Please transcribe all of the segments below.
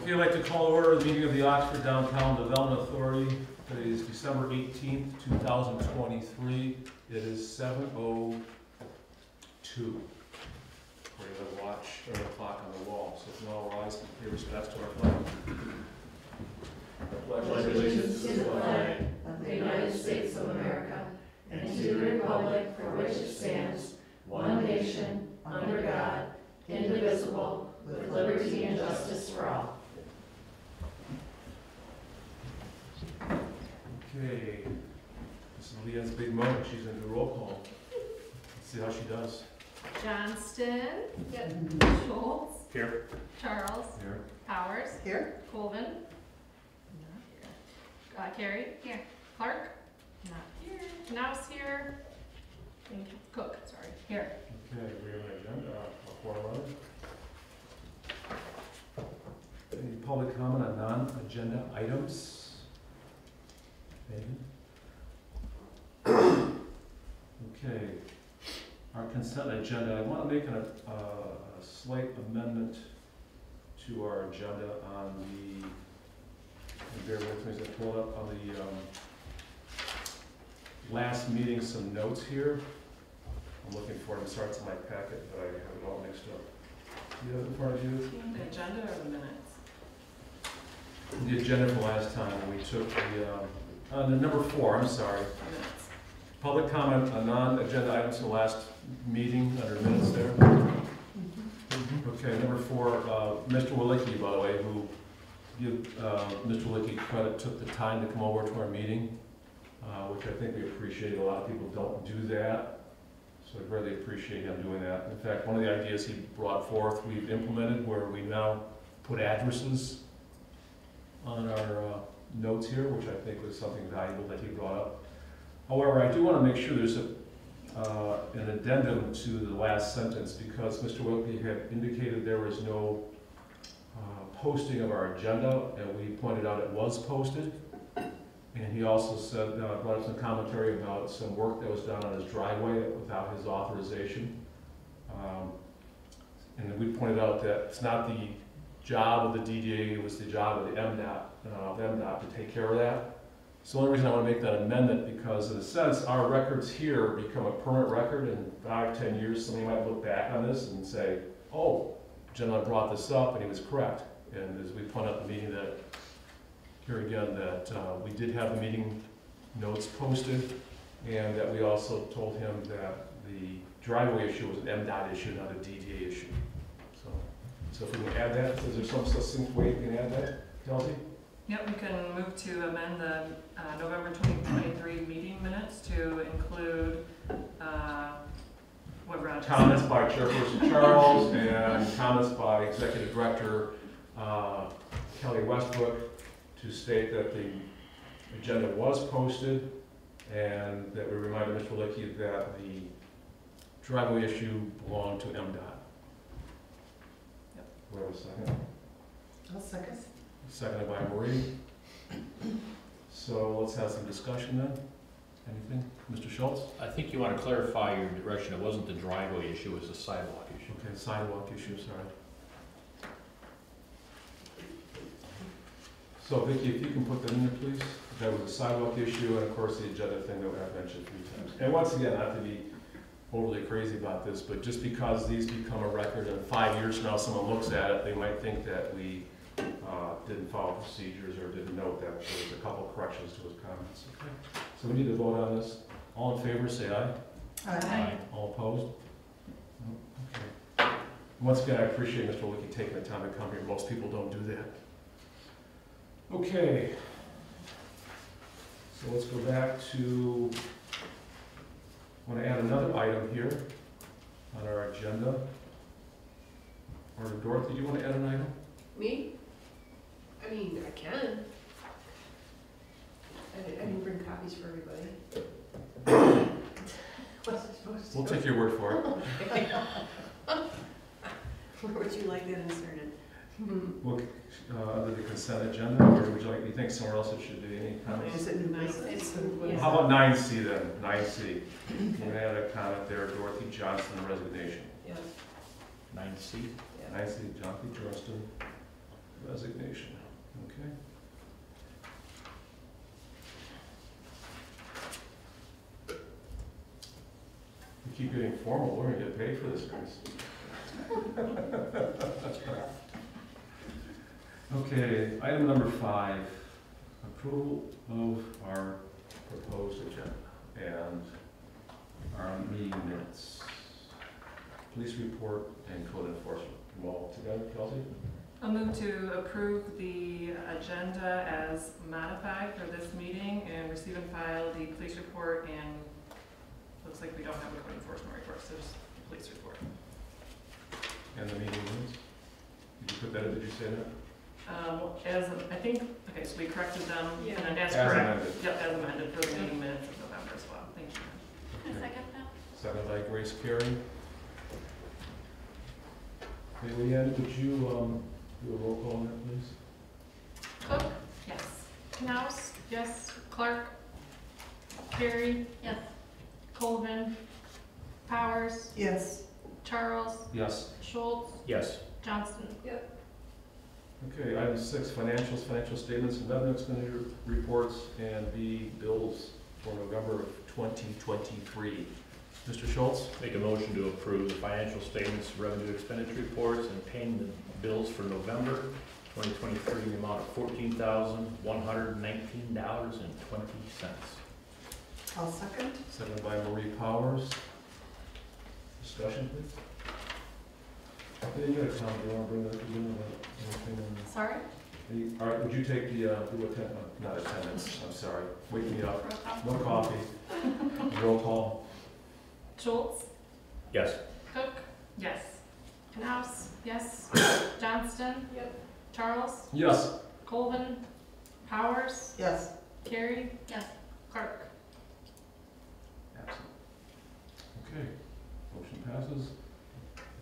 Okay, I'd like to call to order the meeting of the Oxford Downtown Development Authority. Today is December 18th, 2023. It is 7:02. According to the watch or the clock on the wall. So if you all rise and pay respects to our flag. Pledge allegiance to the flag of the United States of America and to the republic for which it stands, one nation, under God, indivisible, with liberty and justice for all. Okay, this is Leanne's big moment. She's going to do roll call. Let's see how she does. Johnston. Yep. Schultz. Here. Charles. Here. Powers. Here. Colvin. Not here. Carey. Here. Clark. Not here. Knaus here. And Cook. Sorry. Here. Okay, we have an agenda. Any public comment on non-agenda items? Okay, our consent agenda, I want to make a slight amendment to our agenda on the, and bear with me as I pull it up, on the last meeting, some notes here. I'm looking for it, I'm sorry, it's in my packet, but I have it all mixed up. Do you have it in front of you? The agenda or the minutes? The agenda from last time, we took the number 4, I'm sorry. Minutes. Public comment on non-agenda items from the last meeting, under minutes there. Okay, number 4, Mr. Walicki, by the way, who give Mr. Walicki credit, took the time to come over to our meeting, which I think we appreciate. A lot of people don't do that, so I really appreciate him doing that. In fact, one of the ideas he brought forth, we've implemented, where we now put addresses on our notes here, which I think was something valuable that he brought up. However, I do want to make sure there's an addendum to the last sentence, because Mr. Wilkie had indicated there was no posting of our agenda, and we pointed out it was posted. And he also said, brought up some commentary about some work that was done on his driveway without his authorization. And we pointed out that it's not the job of the DDA, it was the job of the MDOT to take care of that. So the only reason I want to make that amendment, because in a sense, our records here become a permanent record. In 5 or 10 years, somebody might look back on this and say, oh, the gentleman brought this up and he was correct. And as we point out in the meeting that, here again, that we did have the meeting notes posted, and that we also told him that the driveway issue was an MDOT issue, not a DDA issue. So if we can add that, is there some succinct way we can add that, Kelsey? Yep, we can move to amend the November 2023 meeting minutes to include what Rod just Comments said. by Chairperson Charles and comments by Executive Director Kelly Westbrook to state that the agenda was posted, and that we reminded Mr. Walicki that the driveway issue belonged to MDOT. We have a second. I'll second. Seconded by Marie. So let's have some discussion then. Anything? Mr. Schultz? I think you want to clarify your direction. It wasn't the driveway issue, it was the sidewalk issue. Okay, sidewalk issue, sorry. So Vicki, if you can put that in there, please. That was a sidewalk issue, and of course the agenda thing that I've mentioned a few times. And once again, not to be overly crazy about this, but just because these become a record and 5 years from now someone looks at it, they might think that we didn't follow procedures or didn't note that there was a couple corrections to his comments. Okay. So we need to vote on this. All in favor, say aye. Aye. All opposed? No? Okay. Once again, I appreciate Mr. Walicki taking the time to come here. Most people don't do that. Okay. So let's go back to, I want to add another item here on our agenda. Or Dorothy, do you want to add an item? Me? I mean, I can. I didn't bring copies for everybody. What's I supposed to We'll do? take your word for it. Where would you like that inserted? Look, under the consent agenda, or would you like, you think somewhere else it should be? Any comments? Is it nice? It's How about 9C then? 9C. You can add a comment there, Dorothy Johnston resignation. Yes. 9C. I see John P. Johnston. resignation, okay. We keep getting formal, we're gonna get paid for this, Chris. Okay, item number 5, approval of our proposed agenda and our meeting minutes. Police report and code enforcement. All together, Kelsey? I'll move to approve the agenda as modified for this meeting and receive and file the police report, and looks like we don't have a code enforcement report, so just the police report. And the meeting minutes? Did you put that in, did you say that? I think, okay, so we corrected them, Yeah. and then as As correct. amended. Yep, as amended for the meeting minutes of November as well, thank you. Okay. Second that? Second by Grace Carey. Okay, Leanne, would you, do a roll call on that, please? Cook, Yes. Knaus, yes. Clark, Carey, Yes. Colvin, Powers, Yes. Charles, Yes. Schultz, Yes. Johnston. Okay, item 6, financials, financial statements, and revenue expenditure reports, and B, bills for November of 2023. Mr. Schultz? Make a motion to approve the financial statements, revenue expenditure reports, and paying the bills for November 2023 in the amount of $14,119.20. I'll second. Seconded by Marie Powers. Discussion, please. Okay, you got a comment, you want to bring that, anything on? Sorry? All right, would you take the, not attendance, I'm sorry, wake me up, no coffee, roll call. Schultz, Yes. Cook, Yes. Knaus, yes. Johnston. Yep. Charles, Yes. Colvin, Powers, Yes. Carey, Yes. Clark. Absent. Okay, motion passes.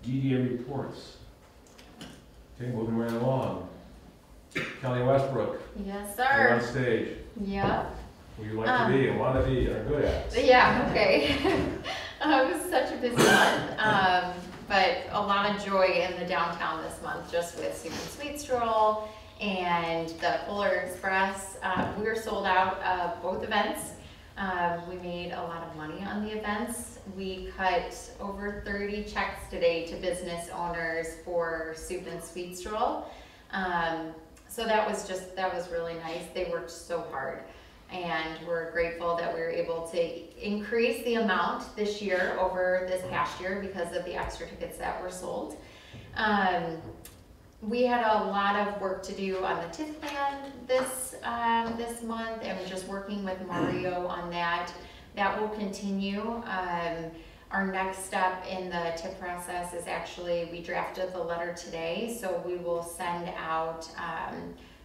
DDA reports. Okay, moving right along. Kelly Westbrook, Yes, you're on sir. stage. Yep. Where you like to be and want to be and are good at. Yeah, okay. It was such a busy month, but a lot of joy in the downtown this month, just with Super Sweet Stroll and the Polar Express. We were sold out of both events. We made a lot of money on the events. We cut over 30 checks today to business owners for Soup and Sweet Stroll. So that was really nice. They worked so hard, and we're grateful that we were able to increase the amount this year over this past year because of the extra tickets that were sold. We had a lot of work to do on the TIF plan this month, and we're just working with Mario on that. That will continue. Our next step in the TIF process is actually, we drafted the letter today, so we will send out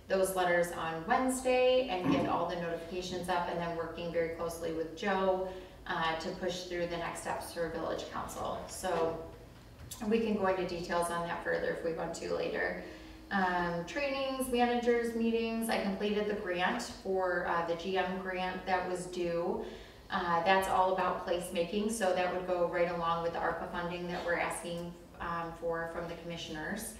those letters on Wednesday and get all the notifications up, and then working very closely with Joe to push through the next steps for Village Council. So we can go into details on that further if we want to later. Trainings, managers, meetings. I completed the grant for the GM grant that was due. That's all about placemaking, so that would go right along with the ARPA funding that we're asking for from the commissioners.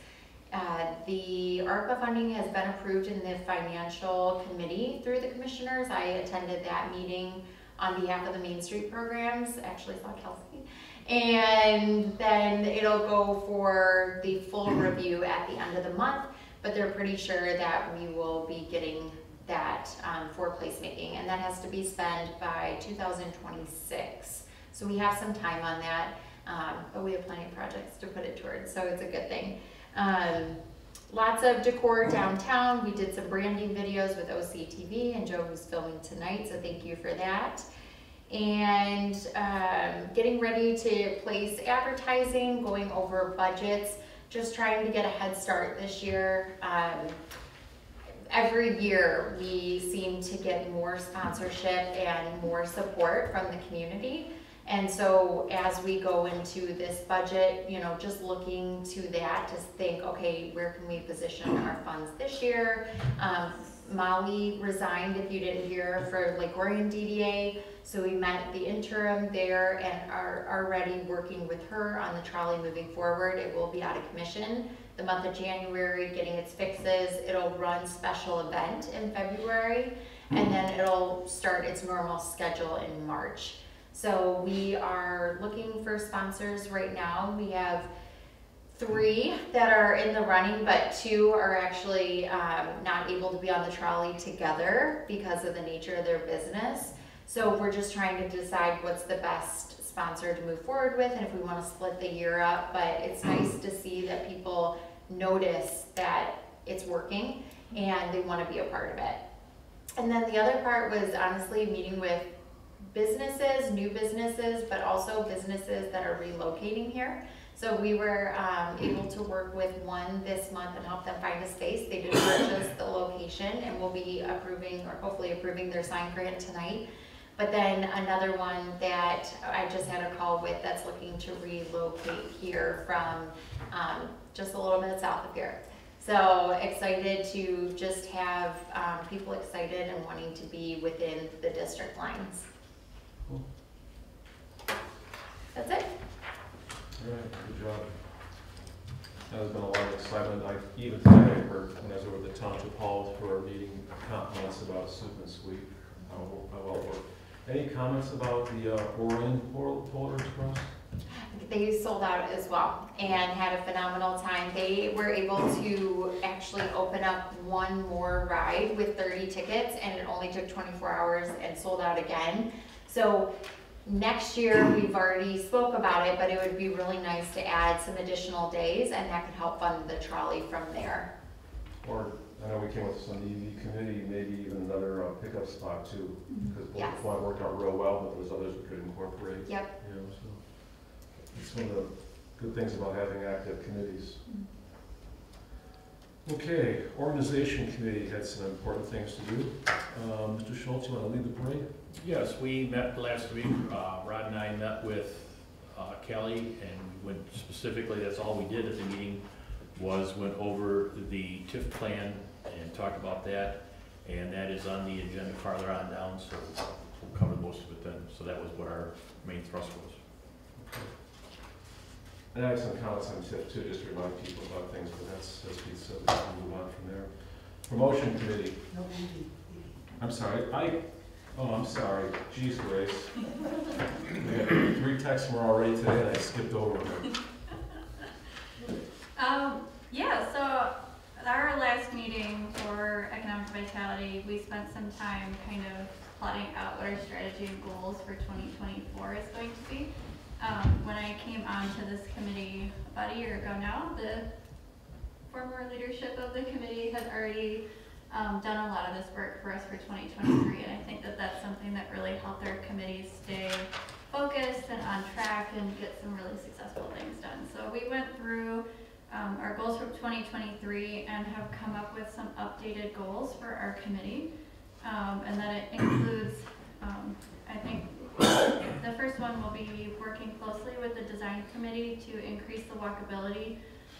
The ARPA funding has been approved in the financial committee through the commissioners. I attended that meeting on behalf of the Main Street programs, actually saw Kelsey. And then it'll go for the full review at the end of the month, but they're pretty sure that we will be getting that for placemaking, and that has to be spent by 2026. So we have some time on that, but we have plenty of projects to put it towards, so it's a good thing. Lots of decor downtown. We did some branding videos with OCTV and Joe, who's filming tonight, so thank you for that. And getting ready to place advertising, going over budgets, just trying to get a head start this year. Every year we seem to get more sponsorship and more support from the community. And so as we go into this budget, you know, just looking to that to think, okay, where can we position our funds this year? Molly resigned, if you didn't hear, for Lake Orion DDA. So we met the interim there and are already working with her on the trolley moving forward. It will be out of commission the month of January, getting its fixes. It'll run special event in February, and then it'll start its normal schedule in March. So we are looking for sponsors right now. We have 3 that are in the running, but 2 are actually not able to be on the trolley together because of the nature of their business. So we're just trying to decide what's the best sponsor to move forward with, and if we want to split the year up. But it's nice to see that people notice that it's working and they want to be a part of it. And then the other part was honestly meeting with businesses, new businesses, but also businesses that are relocating here. So we were able to work with one this month and help them find a space. They did purchase the location, and we'll be approving, or hopefully approving, their sign grant tonight. But then another one that I just had a call with that's looking to relocate here from just a little bit south of here. So excited to just have people excited and wanting to be within the district lines. Cool. That's it. All right, good job. There's been a lot of excitement. I even today I heard when I was over at the Township Hall for our meeting, compliments about Soup and Sweep, how well it worked. Any comments about the Orion Polar Express? They sold out as well and had a phenomenal time. They were able to actually open up one more ride with 30 tickets, and it only took 24 hours and sold out again. So next year, we've already spoke about it, but it would be really nice to add some additional days, and that could help fund the trolley from there. Or, I know we came with some EV committee, maybe even another pickup spot too, because Yes. one worked out real well, but there's others we could incorporate. Yep. You know, so it's one of the good things about having active committees. Okay, organization committee had some important things to do. Mr. Schultz, you want to lead the parade? Yes, we met last week. Rod and I met with Kelly, and we went specifically, that's all we did at the meeting, was went over the TIF plan and talked about that. And that is on the agenda farther on down, so we'll cover most of it then. So that was what our main thrust was. Okay. And I have some comments on TIF too, just to remind people about things, but that's Pete said, we can move on from there. Promotion committee. No, ED. I'm sorry, I'm sorry, geez, Grace. We got 3 texts from her already today, and I skipped over them. Yeah, so at our last meeting for Economic Vitality, we spent some time kind of plotting out what our strategy and goals for 2024 is going to be. When I came onto this committee about a year ago now, the former leadership of the committee has already done a lot of this work for us for 2023, and I think that that's something that really helped our committee stay focused and on track and get some really successful things done. So we went through our goals for 2023 and have come up with some updated goals for our committee, and that it includes, I think, the first one will be working closely with the design committee to increase the walkability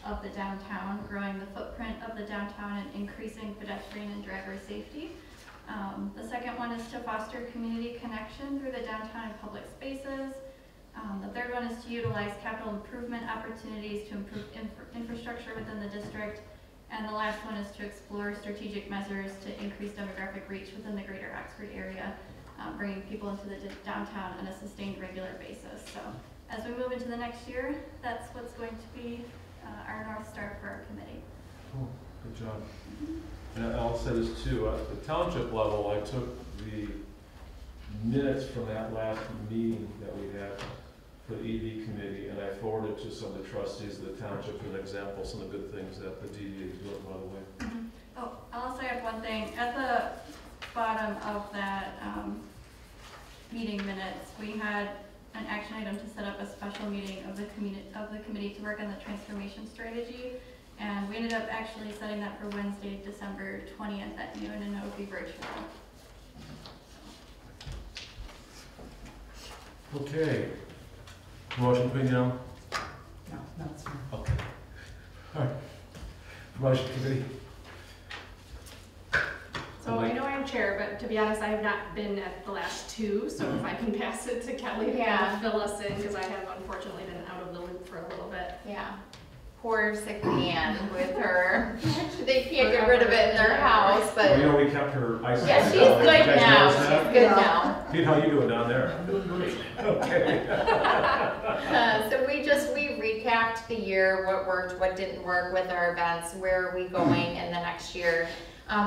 of the downtown, growing the footprint of the downtown, and increasing pedestrian and driver safety. The second one is to foster community connection through the downtown and public spaces. The third one is to utilize capital improvement opportunities to improve infrastructure within the district. And the last one is to explore strategic measures to increase demographic reach within the greater Oxford area, bringing people into the downtown on a sustained regular basis. So as we move into the next year, that's what's going to be our North Star for our committee. Cool, good job. And I'll say this too, at the township level, I took the minutes from that last meeting that we had for the ED committee, and I forwarded to some of the trustees of the township as an example, some of the good things that the DDA is doing, by the way. Oh, I'll also add one thing. At the bottom of that meeting minutes, we had an action item to set up a special meeting of the committee to work on the transformation strategy, and we ended up actually setting that for Wednesday, December 20th at noon, and it will be virtual. Okay. Promotion committee now? No, it's fine. Okay. All right. Promotion committee. So I know I'm chair, but to be honest, I have not been at the last 2, so if I can pass it to Kelly to kind Yeah. of fill us in, because I have unfortunately been out of the loop for a little bit. Yeah. poor sick man with her. They can't get rid of it in their house, Well, you but know, we kept her isolated. yeah, she's down there. good You guys now. notice She's that? good now. Pete, how you doing down there? Okay. So we recapped the year, what worked, what didn't work with our events, where are we going in the next year.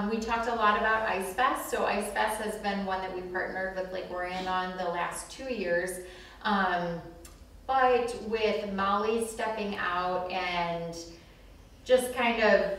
We talked a lot about Ice Fest. So Ice Fest has been one that we partnered with Lake Orion on the last 2 years. But with Molly stepping out and just kind of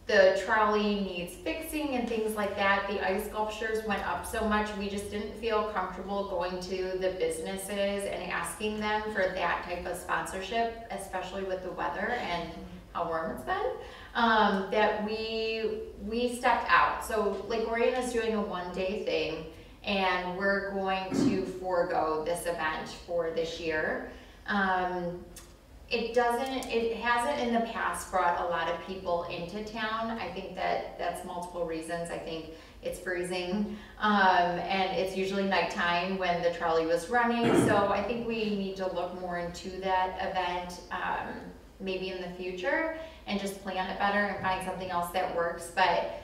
the trolley needs fixing and things like that, the ice sculptures went up so much, we just didn't feel comfortable going to the businesses and asking them for that type of sponsorship, especially with the weather and how warm it's been, that we stepped out. So Lake Orion is doing a one-day thing, and we're going to forego this event for this year. It hasn't in the past brought a lot of people into town. I think that's multiple reasons. I think it's freezing, and it's usually nighttime when the trolley was running. So I think we need to look more into that event, maybe in the future, and just plan it better and find something else that works. But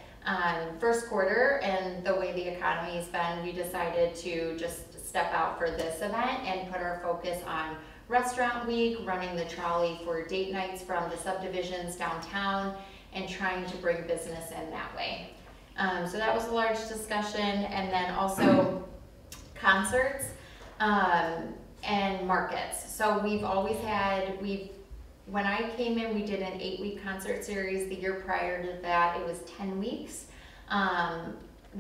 first quarter and the way the economy's been, we decided to just step out for this event and put our focus on Restaurant Week, running the trolley for date nights from the subdivisions downtown, and trying to bring business in that way. So that was a large discussion, and then also concerts and markets. So we've always had, when I came in, we did an 8-week concert series. The year prior to that, it was 10 weeks.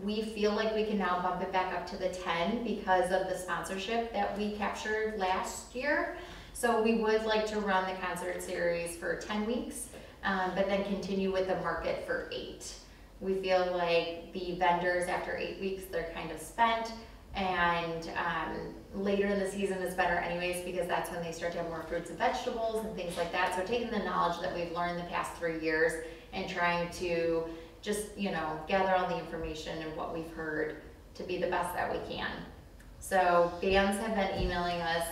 We feel like we can now bump it back up to the 10 because of the sponsorship that we captured last year. So we would like to run the concert series for 10 weeks, but then continue with the market for 8. We feel like the vendors, after 8 weeks, they're kind of spent, and later in the season is better anyways, because that's when they start to have more fruits and vegetables and things like that. So taking the knowledge that we've learned the past 3 years and trying to just, gather all the information and what we've heard to be the best that we can. So bands have been emailing us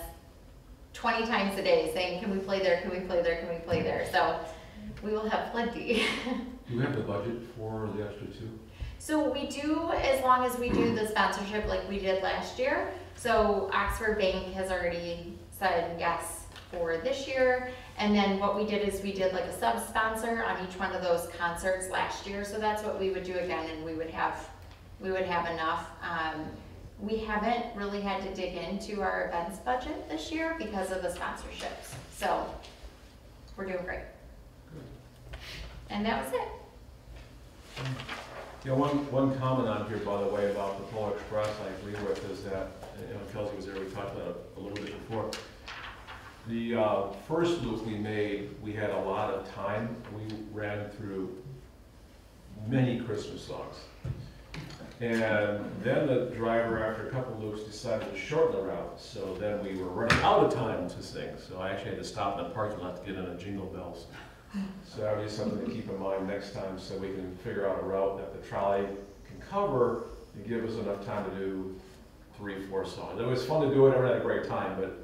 20 times a day saying, can we play there, can we play there, can we play there? So we will have plenty. Do we have the budget for the extra 2? So we do, as long as we do the sponsorship like we did last year. So Oxford Bank has already said yes for this year. And then what we did is we did like a sub-sponsor on each one of those concerts last year. So that's what we would do again, and we would have enough. We haven't really had to dig into our events budget this year because of the sponsorships. So we're doing great. And that was it. Yeah, one comment on here, by the way, about the Polar Express I agree with is that, Kelsey was there, we talked about it a little bit before. The first loop we made, we had a lot of time. We ran through many Christmas songs. And then the driver, after a couple loops, decided to shorten the route. So then we were running out of time to sing. So I actually had to stop in the parking lot to get in a Jingle Bells. So that would be something to keep in mind next time, so we can figure out a route that the trolley can cover and give us enough time to do 3, 4 songs. It was fun to do it, everyone had a great time, but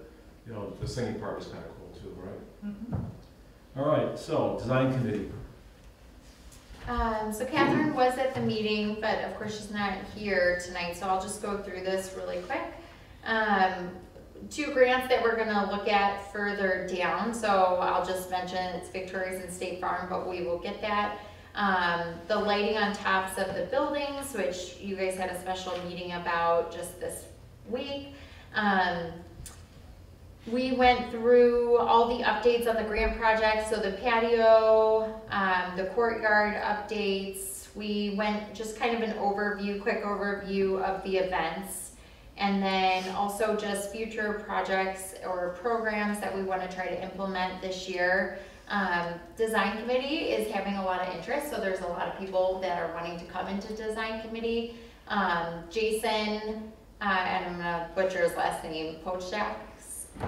the singing part was kind of cool too, right? Mm-hmm. All right, so design committee. So Catherine was at the meeting, but of course she's not here tonight, so I'll just go through this really quick. 2 grants that we're gonna look at further down, so I'll just mention it's Victoria's and State Farm, but we will get that. The lighting on tops of the buildings, which you guys had a special meeting about just this week. We went through all the updates on the grant project, so the patio, the courtyard updates. We went just kind of an overview, quick overview of the events, and then also just future projects or programs that we want to try to implement this year. Design committee is having a lot of interest, so there's a lot of people that are wanting to come into design committee. Jason, and I'm gonna butcher his last name, Pochak.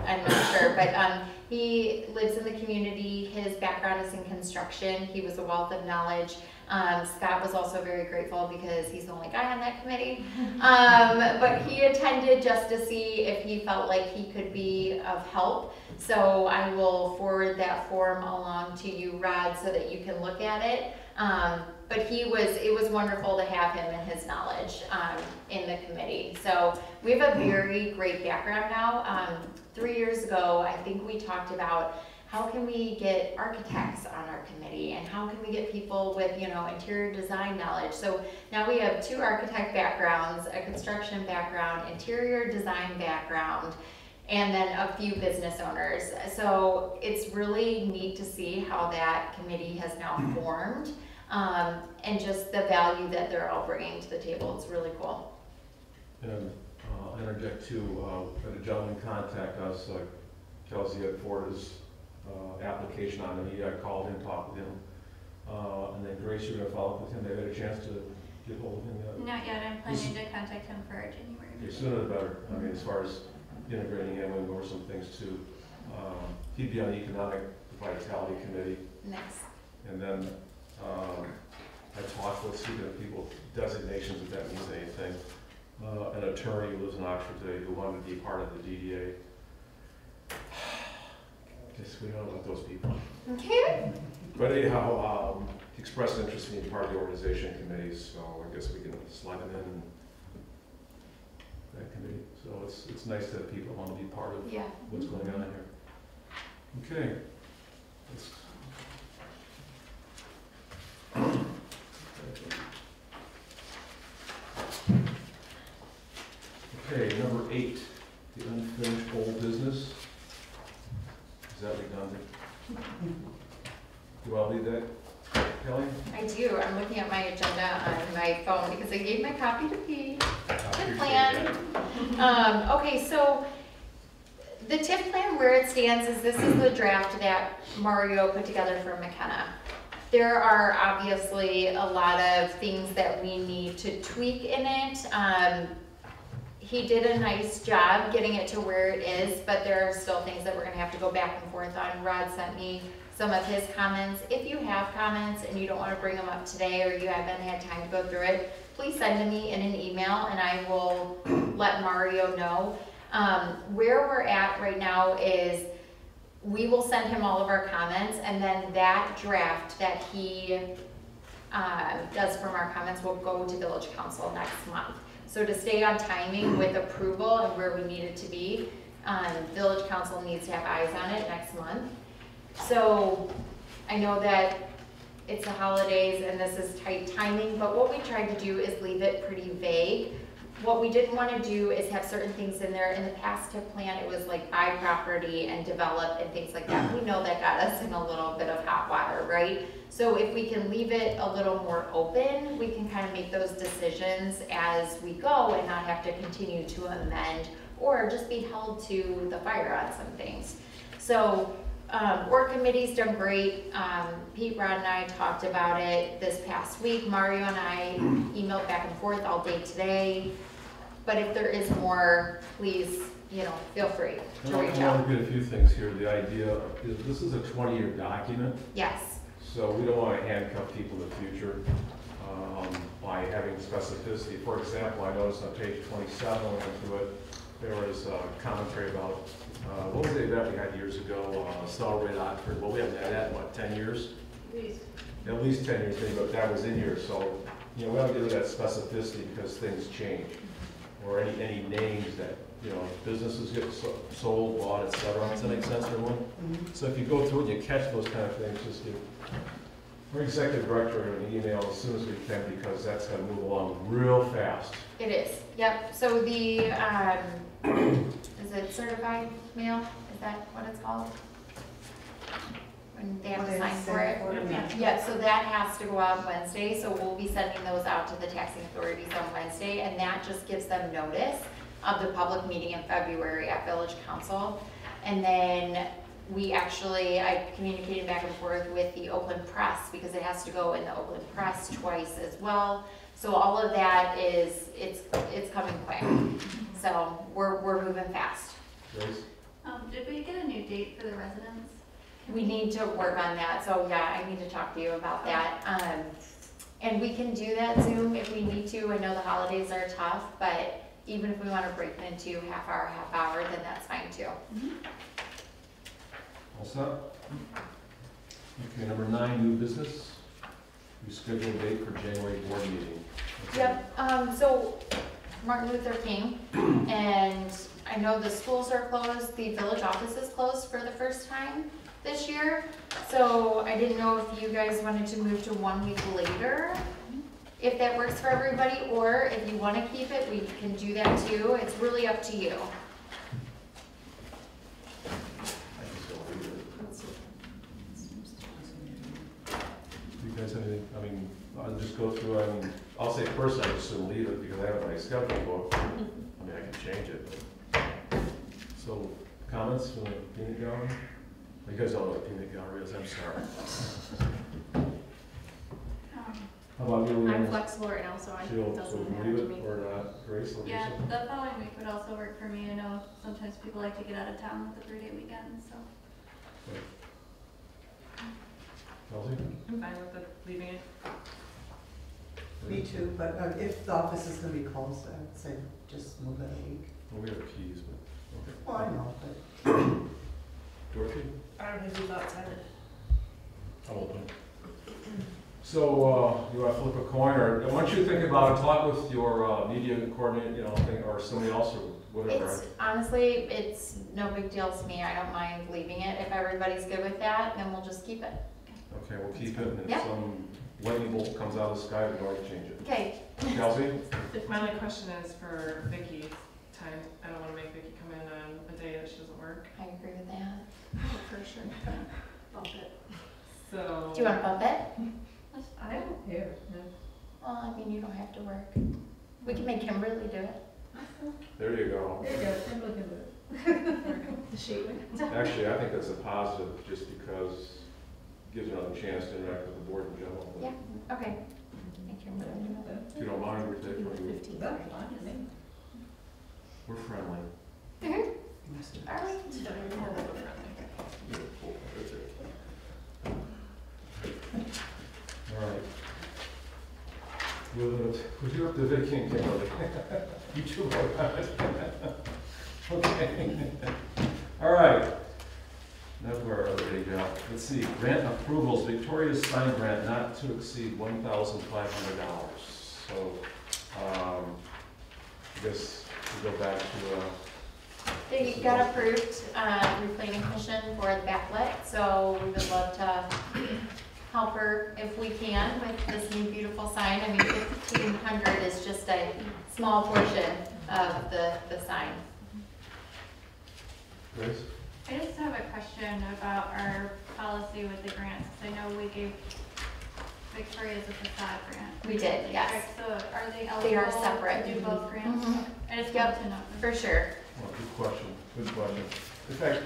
I'm not sure, but he lives in the community. His background is in construction. He was a wealth of knowledge. Scott was also very grateful because he's the only guy on that committee. But he attended just to see if he felt like he could be of help. So I will forward that form along to you, Rod, so that you can look at it. But it was wonderful to have him and his knowledge in the committee. So we have a very great background now. 3 years ago, I think we talked about how can we get architects on our committee and how can we get people with, interior design knowledge. So now we have 2 architect backgrounds, a construction background, interior design background, and then a few business owners. So it's really neat to see how that committee has now formed, and just the value that they're all bringing to the table. It's really cool. And I'll interject too, had a gentleman contact us, Kelsey had forwarded his application on to me. I called him, talked with him, and then Grace, you're gonna follow up with him. They had a chance to get hold of him yet? Not yet, I'm planning to contact him for our January. The sooner the better. I mean, as far as integrating him, and over some things too. He'd be on the Economic Vitality Committee, Next. and then I talked with, speaking of people, designations, if that means anything, an attorney who lives in Oxford today who wanted to be part of the DDA. Guess we don't know about those people. Okay. But anyhow, he expressed interest in being part of the organization committees, so I guess we can slide him in that committee. So it's nice to have people want to be part of Yeah. what's going on here. Okay. Okay, number 8, the unfinished old business. Is that redundant? Do I leave that, Kelly? I do. I'm looking at my agenda on my phone because I gave my copy to Pete. I TIF appreciate plan. that. Okay, so the TIF plan where it stands is this is the draft that Mario put together for McKenna. There are obviously a lot of things that we need to tweak in it. He did a nice job getting it to where it is, but there are still things that we're gonna have to go back and forth on. Rod sent me some of his comments. If you have comments and you don't wanna bring them up today or you haven't had time to go through it, please send to me in an email and I will let Mario know. Where we're at right now is we will send him all of our comments and then that draft that he does from our comments will go to Village Council next month. So to stay on timing with approval and where we need it to be, Village Council needs to have eyes on it next month. So I know that it's the holidays and this is tight timing, but what we tried to do is leave it pretty vague. What we didn't want to do is have certain things in there. In the past TIF plan, it was like buy property and develop and things like that. We know that got us in a little bit of hot water, right? So if we can leave it a little more open, we can kind of make those decisions as we go and not have to continue to amend or just be held to the fire on some things. So Org committee's done great. Pete, Rod, and I talked about it this past week. Mario and I emailed back and forth all day today. But if there is more, please, feel free to reach I out. want to get a few things here. The idea is this is a 20-year document, Yes. so we don't want to handcuff people in the future by having specificity. For example, I noticed on page 27, when I went through it, there was commentary about what was the event we had years ago, Celebrate Oxford. Well, we haven't had that in, what, 10 years? At least 10 years, but that was in here. So, we have to give that specificity because things change. Or any names that, businesses get sold, bought, et cetera. Does that make sense, everyone? Mhm. So if you go through and you catch those kind of things, just give our executive director an email as soon as we can because that's going to move along real fast. It is. Yep. So the, is it certified mail? Is that what it's called? When they have to sign for it? Yeah, so that has to go out Wednesday, so we'll be sending those out to the taxing authorities on Wednesday, and that just gives them notice of the public meeting in February at Village Council. And then I communicated back and forth with the Oakland Press, because it has to go in the Oakland Press twice as well. So all of that it's coming quick. So we're moving fast. Grace? Did we get a new date for the residents? We need to work on that, so yeah, I need to talk to you about that. And we can do that Zoom if we need to. I know the holidays are tough, but even if we want to break it into half hour, then that's fine too. All set? Okay, number 9, new business. We scheduled a date for January board meeting. Okay. Yep, so Martin Luther King, and I know the schools are closed, the village office is closed for the first time this year. So I didn't know if you guys wanted to move to 1 week later, if that works for everybody, or if you wanna keep it, we can do that too. It's really up to you. I can still read it. Do you guys have anything, I mean, I'll just go through, I mean, I'll say first, I just shouldn't leave it because I have my schedule book. I mean, I can change it, but. So, comments from the peanut gallery? You guys don't know what peanut gallery is, I'm sorry. How about you, I'm Leanne? flexible right now, so it She'll doesn't matter leave to it me. or not? Grace, will do Yeah, something? the following week would also work for me. I know sometimes people like to get out of town with the 3-day weekend, so. Kelsey? I'm fine with leaving it. Me too, but if the office is gonna be closed, I would say just move it a week. Well, we have keys, but, okay. Well, I know, but Dorothy? I don't have any thoughts on it. I'm open. So, you want to flip a coin, or why don't you think about it, talk with your media coordinator, you know, thing, or somebody else, or whatever. It's, honestly, it's no big deal to me. I don't mind leaving it. If everybody's good with that, then we'll just keep it. Okay, we'll keep it, and if Yeah. some lightning bolt comes out of the sky, we can always change it. Okay. Kelsey? My only question is for Vicky's time. I don't wanna make Vicky come in on a day that she doesn't work, I agree with that. For sure. Bump it. so. Do you want to bump it? I don't care. Well, I mean, you don't have to work. We can make Kimberly do it. There you go. There you go, I'm looking at it. The shape. Actually, I think that's a positive, just because it gives another chance to interact with the board in general. Yeah. Okay. Make Kimberly do it. If you don't mind, we take what you, 15. That's fine, I think. we're friendly. All right. All right. Would you up to Vicky and Kimberly? You two vote on it. Okay. All right. Now where are they now? Let's see, grant approvals, Victoria's sign grant not to exceed $1,500. So, I guess we go back to, They got approved through planning commission for the backlit, so we would love to help her if we can with this new beautiful sign. I mean, 1,500 is just a small portion of the sign. Grace? I just have a question about our policy with the grants, 'cause I know we gave Victoria's a facade grant. We did, yes, Correct, so are they They are eligible separate. to do both grants? Mhm. I just Yep. want to know. for sure. Well, good question, good question. In fact,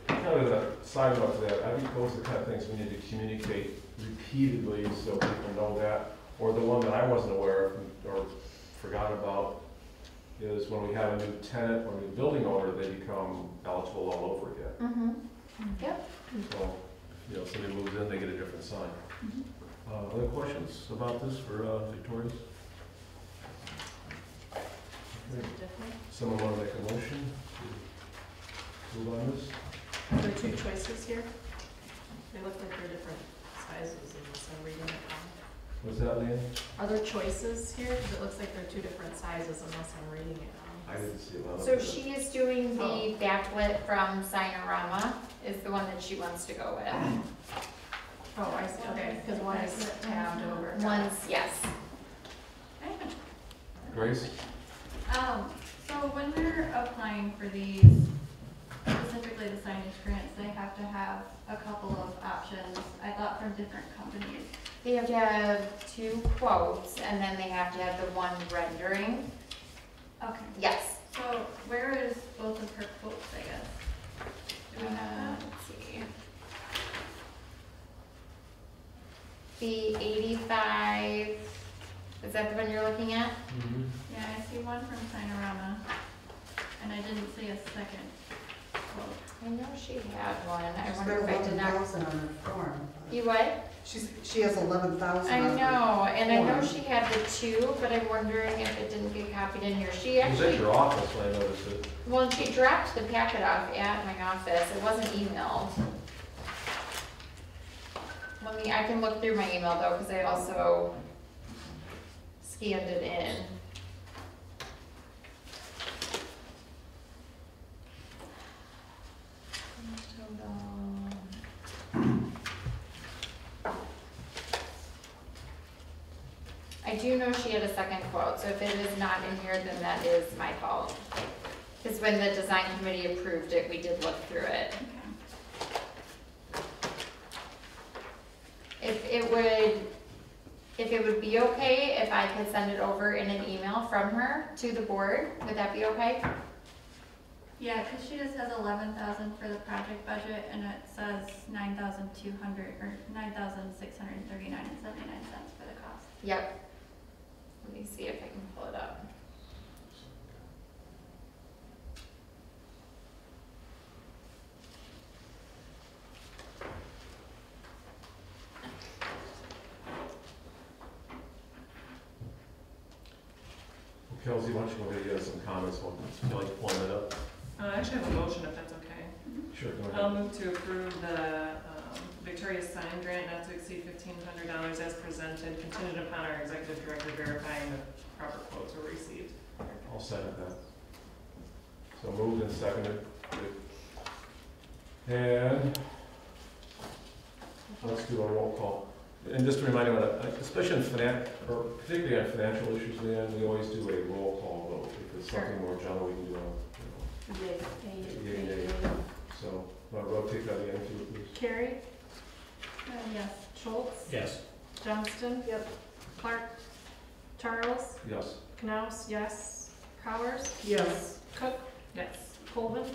kind of a side note to that, I think those are the kind of things we need to communicate repeatedly so people know that. Or the one that I wasn't aware of or forgot about is when we have a new tenant or new building owner, they become eligible all over again. Mm-hmm. Yep. So, you know, somebody moves in, they get a different sign. Other questions about this for Victoria's? Okay. Someone want to make a motion to move on this? Are there 2 choices here? They look like they're different sizes unless I'm reading it wrong. What's that, Leanne? Are there choices here? Because it looks like they're 2 different sizes unless I'm reading it I wrong. didn't see a lot of So it. she is doing the backlit from Signarama, is the one that she wants to go with. Oh, I see, okay, because one is tabbed over. One's, yes. Grace? So when they're applying for these, specifically the signage grants, they have to have a couple of options, I thought, from different companies. They have to have 2 quotes, and then they have to have the one rendering. Okay. Yes. So where is both of her quotes, I guess? Do we have that? Let's see. The 85, is that the one you're looking at? Mm-hmm. Yeah, I see one from Signarama, and I didn't see a second quote. I know she had one, I She's wonder got if I did not. 11,000 on her form. You what? She has 11,000 I on her. know, and I know form. she had the 2, but I'm wondering if it didn't get copied in here. She It was at actually, your office when I noticed it. well, she dropped the packet off at my office, it wasn't emailed. I can look through my email though, because I also scanned it in. I do know she had a second quote, so if it is not in here, then that is my fault. Because when the design committee approved it, we did look through it. If it would be okay if I could send it over in an email from her to the board, would that be okay? Yeah, because she just has 11,000 for the project budget, and it says 9,200 or 9,639.79 for the cost. Yep. Let me see if I can pull it up. Kelsey, why don't you go ahead and get some comments while Kelly's pulling it up? I actually have a motion if that's okay. Sure, go I'll ahead. move to approve the Victoria Sign Grant not to exceed $1,500 as presented, contingent upon our executive director verifying the proper quotes were received. I'll second that. So moved and seconded. And let's do a roll call. And just to remind you, especially in particularly on financial issues, Leanne, we always do a roll call vote. If it's something more general, we can do a, So, rotate by the end, if you would, please. Carrie, Yes. Schultz, Yes. Johnston. Yep. Clark, Charles, Yes. Knaus, yes. Powers, Yes. Cook, Yes. Colvin.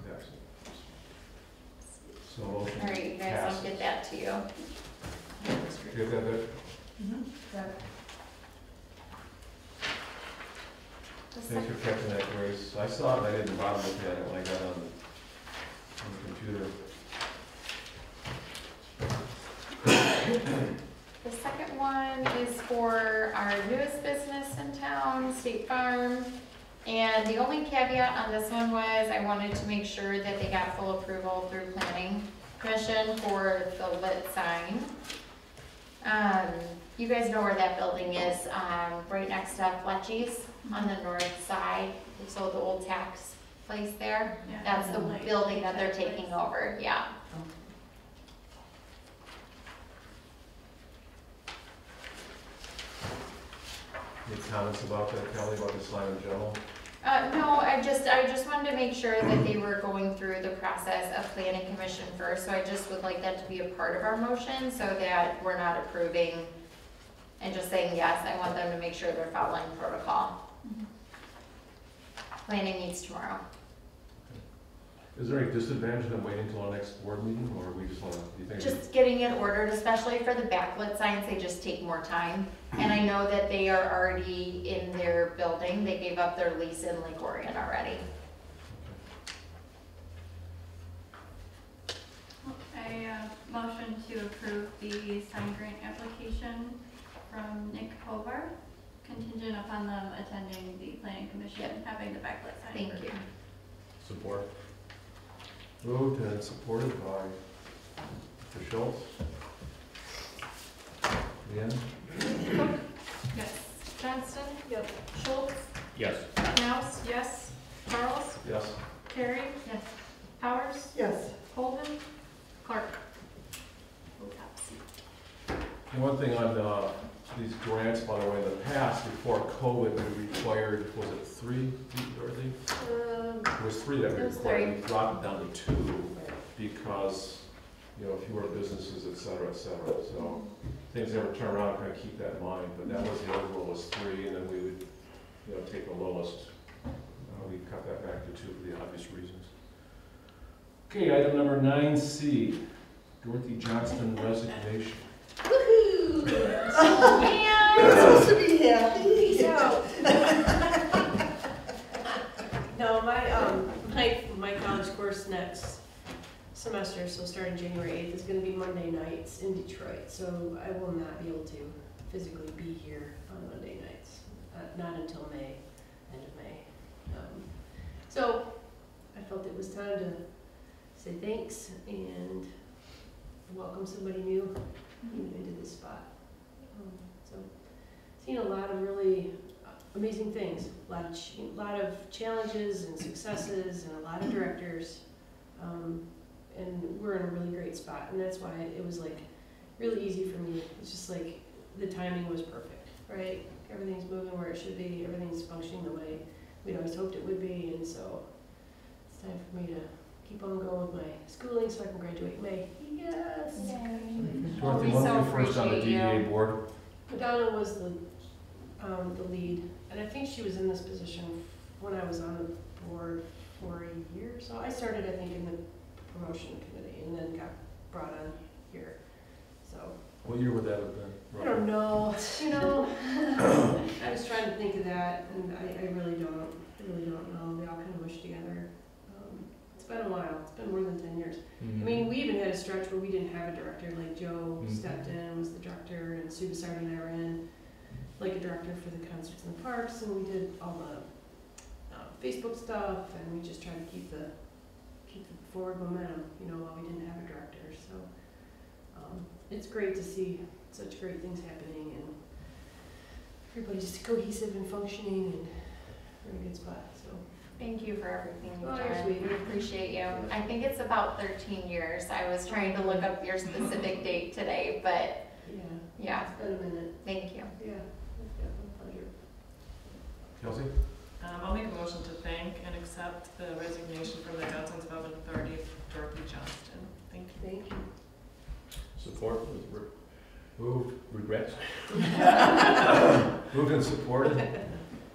Excellent. So motion All right, you guys, I'll passes. get that to you. Get that there? The Thanks for catching that, Grace. I saw it, and I didn't bother looking at it when I got on the computer. The second one is for our newest business in town, State Farm. And the only caveat on this one was I wanted to make sure that they got full approval through planning commission for the lit sign. You guys know where that building is, right next to Fletchy's on the north side. So the old tax place there, Yeah, that's the like building that they're tax place. taking over, yeah. Any comments about that, Kelly, about the sign in general? No, I just wanted to make sure that they were going through the process of planning commission first, so I just would like that to be a part of our motion, so that we're not approving and just saying yes. I want them to make sure they're following protocol. Planning meets tomorrow. Is there any disadvantage in them waiting until our next board meeting, or we just want to, do you think? Just getting it ordered, especially for the backlit signs, they just take more time. And I know that they are already in their building, they gave up their lease in Lake Orion already. I motion to approve the sign grant application from Nick Hovar, contingent upon them attending the planning commission, Yep. having the backlit sign. Thank approved. you. Support. Moved and supported by Mr. Schultz. Leanne? Cook, Yes. Johnston. Yep. Schultz, Yes. Knaus, yes. Charles, Yes. Carrie, Yes. Powers, Yes. Colvin, Clark. And one thing on these grants, by the way, in the past, before COVID, we required, was it 3, Dorothy? It was 3 that we It was required. 3. We dropped it down to 2 because, fewer businesses, et cetera, so things never turn around, kind of keep that in mind, but that was, the old rule was 3, and then we would, take the lowest. We cut that back to 2 for the obvious reasons. Okay, item number 9C, Dorothy Johnston resignation. You're supposed to be happy. No, my college course next semester, so starting January 8th, is going to be Monday nights in Detroit. So I will not be able to physically be here on Monday nights, not until May, end of May. So I felt it was time to say thanks and welcome somebody new even into this spot. So, seen a lot of really amazing things, a lot of challenges and successes, and a lot of directors. And we're in a really great spot, and that's why it was like really easy for me. It's just like the timing was perfect, right? Everything's moving where it should be. Everything's functioning the way we'd always hoped it would be, and so it's time for me to keep on going with my schooling so I can graduate in May. Yes. Dorothy, We when so were you first on the appreciate you. DDA board? Madonna was the lead, and I think she was in this position when I was on the board for a year. So I started, I think, in the promotion committee, and then got brought on here. So What year would that have been? I don't know. You know, I was trying to think of that, and I really don't. I really don't know. They all kind of mushed together. It's been a while. It's been more than 10 years. I mean, we even had a stretch where we didn't have a director. Like Joe stepped in, was the director, and Sue Basardi and I were in, like a director for the concerts in the parks, and we did all the Facebook stuff, and we just tried to keep the forward momentum, you know, while we didn't have a director. So it's great to see such great things happening, and everybody's cohesive and functioning, and we're in a good spot. So Thank you for everything you've Oh, done. you're sweet. We appreciate you. I think it's about 13 years. I was trying to look up your specific date today, but yeah, it's been a minute. thank you. Yeah, my pleasure. Kelsey? I'll make a motion to thank and accept the resignation from the Downtown Development Authority of Dorothy Johnston. Thank you. Thank you. Support with regrets. Moved and supported.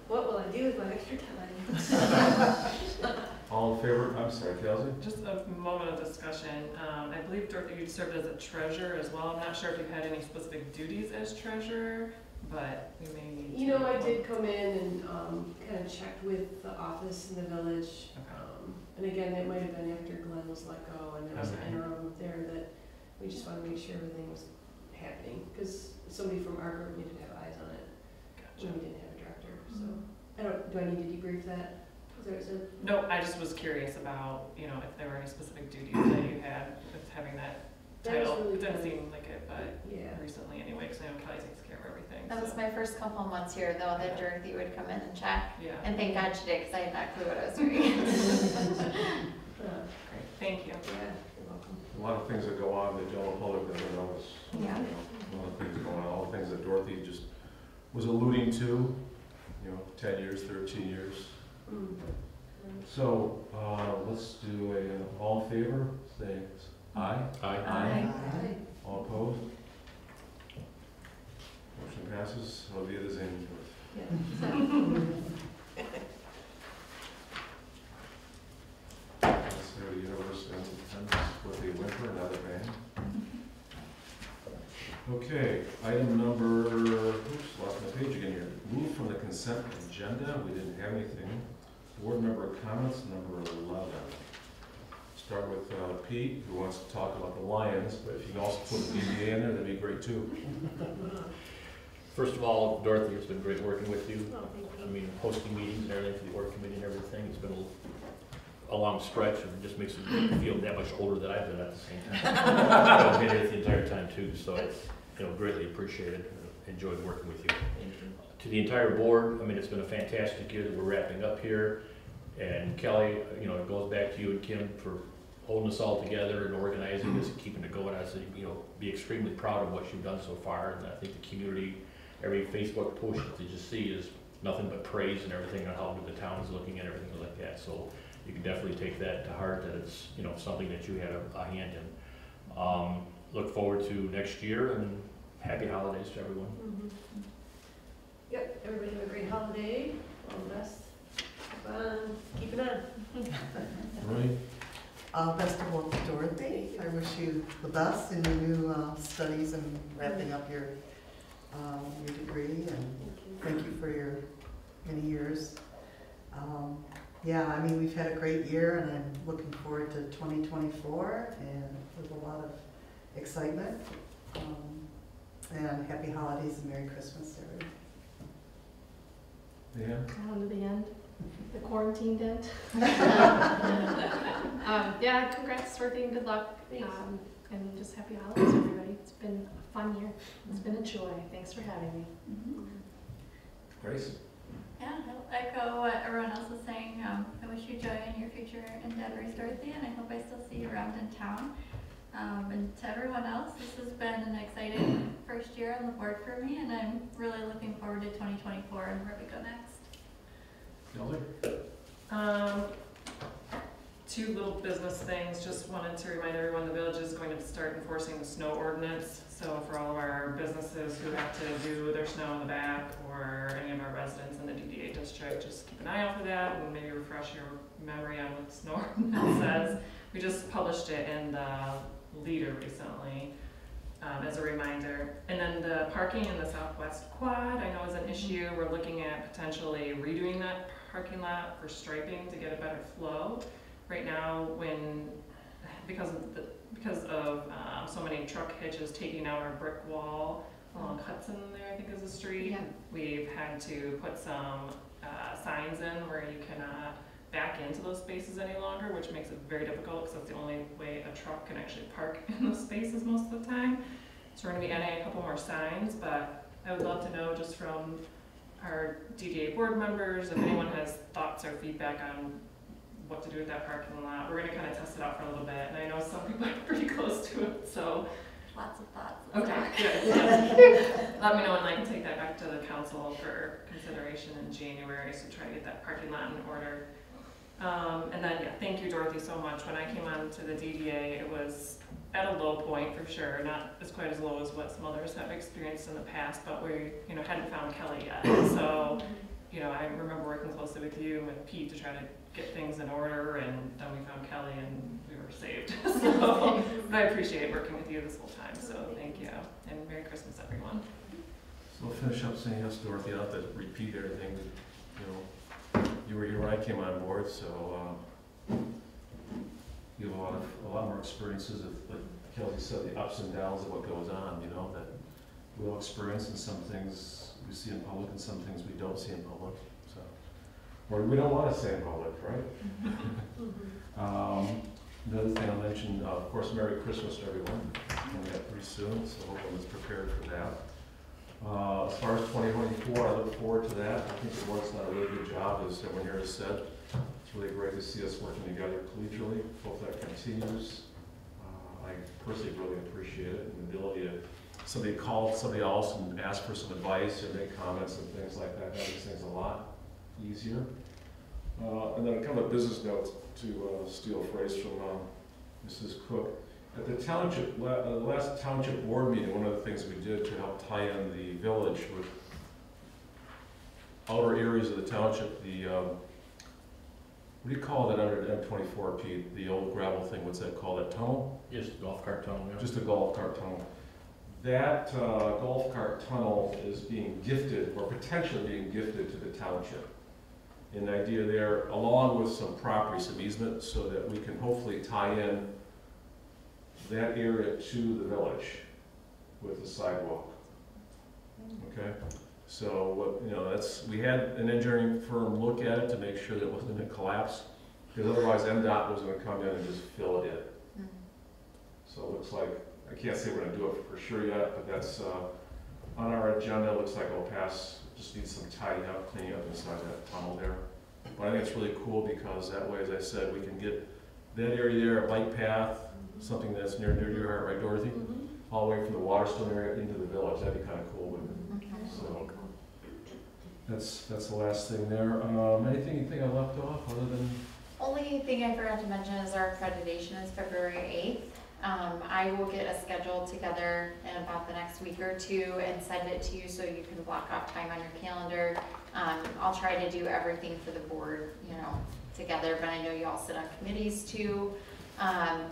What will I do with my extra time? All in favor? I'm sorry, Kelsey? Just a moment of discussion. I believe Dorothy, you served as a treasurer as well. I'm not sure if you had any specific duties as treasurer, but we may need to. You know, I did come in and kind of checked with the office in the village. Okay. And again, it might have been after Glenn was let go, and there was an Okay. interim there that we just wanted to make sure everything was happening, because somebody from our group needed to have eyes on it Gotcha. when we didn't have a director. So, do I need to debrief that? Is that what it said? No, I just was curious about, you know, if there were any specific duties that you had with having that That was title. really It doesn't good. seem like it, but Yeah. recently anyway, because I know Kelly takes care of everything. That was so, my first couple of months here, though, that Dorothy would come in and check. Yeah, And thank God she did, because I had not clue what I was doing. great. Thank you. Yeah, you're welcome. A lot of things that go on that general public doesn't notice. Yeah. A lot of things going on, all the things that Dorothy just was alluding to, 10 years, 13 years. Mm. So, let's do a, all in favor, say aye. Aye. Aye. All opposed? Motion passes. Olivia is in. Let's go to University of Independence with the Whimper, another band. Okay, item number, lost my page again here. Move from the consent agenda, we didn't have anything. Board member comments, number 11. Start with Pete, who wants to talk about the Lions, but if you can also put the DDA in there, that'd be great too. First of all, Dorothy, it's been great working with you. Oh, thank you. I mean, hosting meetings and everything for the org committee and everything. It's been a long stretch, and it just makes me feel that much older than I've been at the same time. I've been here the entire time too, so it's, greatly appreciated. Enjoyed working with you. To the entire board, I mean, it's been a fantastic year that we're wrapping up here. And Kelly, it goes back to you and Kim for holding us all together and organizing this and keeping it going. I said, be extremely proud of what you've done so far, and I think the community, every Facebook post that you just see is nothing but praise and everything on how good the town is looking and everything like that. So you can definitely take that to heart, that it's, something that you had a hand in. Look forward to next year, and happy holidays to everyone. Mhm. Yep, everybody have a great holiday, all the best. Have fun, keep it on. Marie? Best of luck to Dorothy. I wish you the best in your new studies and wrapping up your degree, and thank you for your many years. We've had a great year, and I'm looking forward to 2024, and with a lot of excitement. And happy holidays and Merry Christmas to everyone. Yeah? On to the end. The quarantine dent. Yeah, congrats, Dorothy, and good luck. Thanks. And just happy holidays, everybody. It's been a fun year. It's been a joy. Thanks for having me. Grace? Yeah, I'll echo what everyone else is saying. I wish you joy in your future endeavors, Dorothy, and I hope I still see you around in town. And to everyone else, this has been an exciting first year on the board for me, and I'm really looking forward to 2024 and where we go next. Kelly? Two little business things. Just wanted to remind everyone the village is going to start enforcing the snow ordinance. So for all of our businesses who have to do their snow in the back, or any of our residents in the DDA district, just keep an eye out for that and maybe refresh your memory on what the snow ordinance says. We just published it in the Leader recently as a reminder. And then the parking in the Southwest Quad, I know is an issue. We're looking at potentially redoing that parking lot for striping to get a better flow. Right now, because of so many truck hitches taking out our brick wall along Hudson there, I think is the street, Yeah. we've had to put some signs in where you cannot back into those spaces any longer, which makes it very difficult because that's the only way a truck can actually park in those spaces most of the time. So we're going to be adding a couple more signs, but I would love to know just from our DDA board members if anyone has thoughts or feedback on what to do with that parking lot. We're going to kind of test it out for a little bit, and I know some people are pretty close to it, so. Lots of thoughts. Okay, good. Yeah. Let me know and I can take that back to the council for consideration in January, so try to get that parking lot in order. And then, yeah, thank you, Dorothy, so much. When I came on to the DDA, it was at a low point for sure, not as quite as low as what some others have experienced in the past, but we, hadn't found Kelly yet. So, I remember working closely with you and with Pete to try to get things in order, and then we found Kelly and we were saved. So, but I appreciate working with you this whole time, so thank you. And Merry Christmas, everyone. So we'll finish up saying yes, Dorothy. I don't have to repeat everything. You were here when I came on board, so you have a lot more experiences of, like Kelly said, the ups and downs of what goes on. That we all experience, and some things we see in public, and some things we don't see in public. So, or we don't want to say in public, right? Another thing I'll mention, of course, Merry Christmas to everyone. Coming up pretty soon, so everyone's prepared for that. As far as 2024, I look forward to that. I think the board's done a really good job, as everyone here has said. It's really great to see us working together collegially. Hope that continues. I personally really appreciate it, and the ability to somebody call somebody else and ask for some advice or make comments and things like that. That makes things a lot easier. And then kind of a business note to steal a phrase from Mrs. Cook. At the township, last township board meeting, one of the things we did to help tie in the village with outer areas of the township, what do you call that under M24, Pete? The old gravel thing, what's that called, that tunnel? Yes, golf cart tunnel. Yeah. Just a golf cart tunnel. That golf cart tunnel is being gifted, or potentially being gifted to the township. And the idea there, along with some property, some easement, so that we can hopefully tie in that area to the village with the sidewalk. Okay, so we had an engineering firm look at it to make sure that it wasn't going to collapse, because otherwise MDOT was going to come in and just fill it in. So it looks like, I can't say we're going to do it for sure yet, but that's on our agenda. It looks like it'll pass. Just needs some tidying up, cleaning up inside that tunnel there. But I think it's really cool because that way, as I said, we can get that area there, a bike path, something that's near to your heart, right, Dorothy? All the way from the Waterstone area into the village. That'd be kind of cool, wouldn't it? So that's the last thing there. Anything you think I left off other than? Only thing I forgot to mention is our accreditation is February 8th. I will get a schedule together in about the next week or two and send it to you so you can block off time on your calendar. I'll try to do everything for the board, together, but I know you all sit on committees too.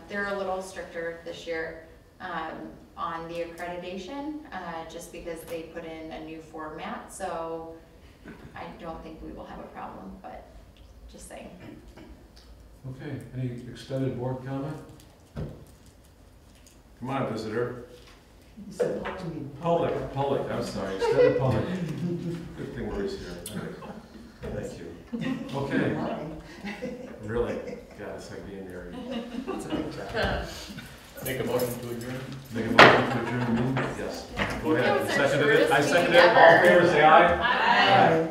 They're a little stricter this year on the accreditation, just because they put in a new format, so I don't think we will have a problem, but just saying. Okay, any extended board comment? Come on, visitor. You said public. Public, I'm sorry, extended public. Good thing Marie's here. Thank you. Okay, really, God, it's like being married. It's a big job. Make a motion to adjourn? Make a motion to adjourn the meeting? Yes. Go ahead. That was the Seconded it. I shortest seconded meeting it. All in ever. favor, say aye. Aye. Aye.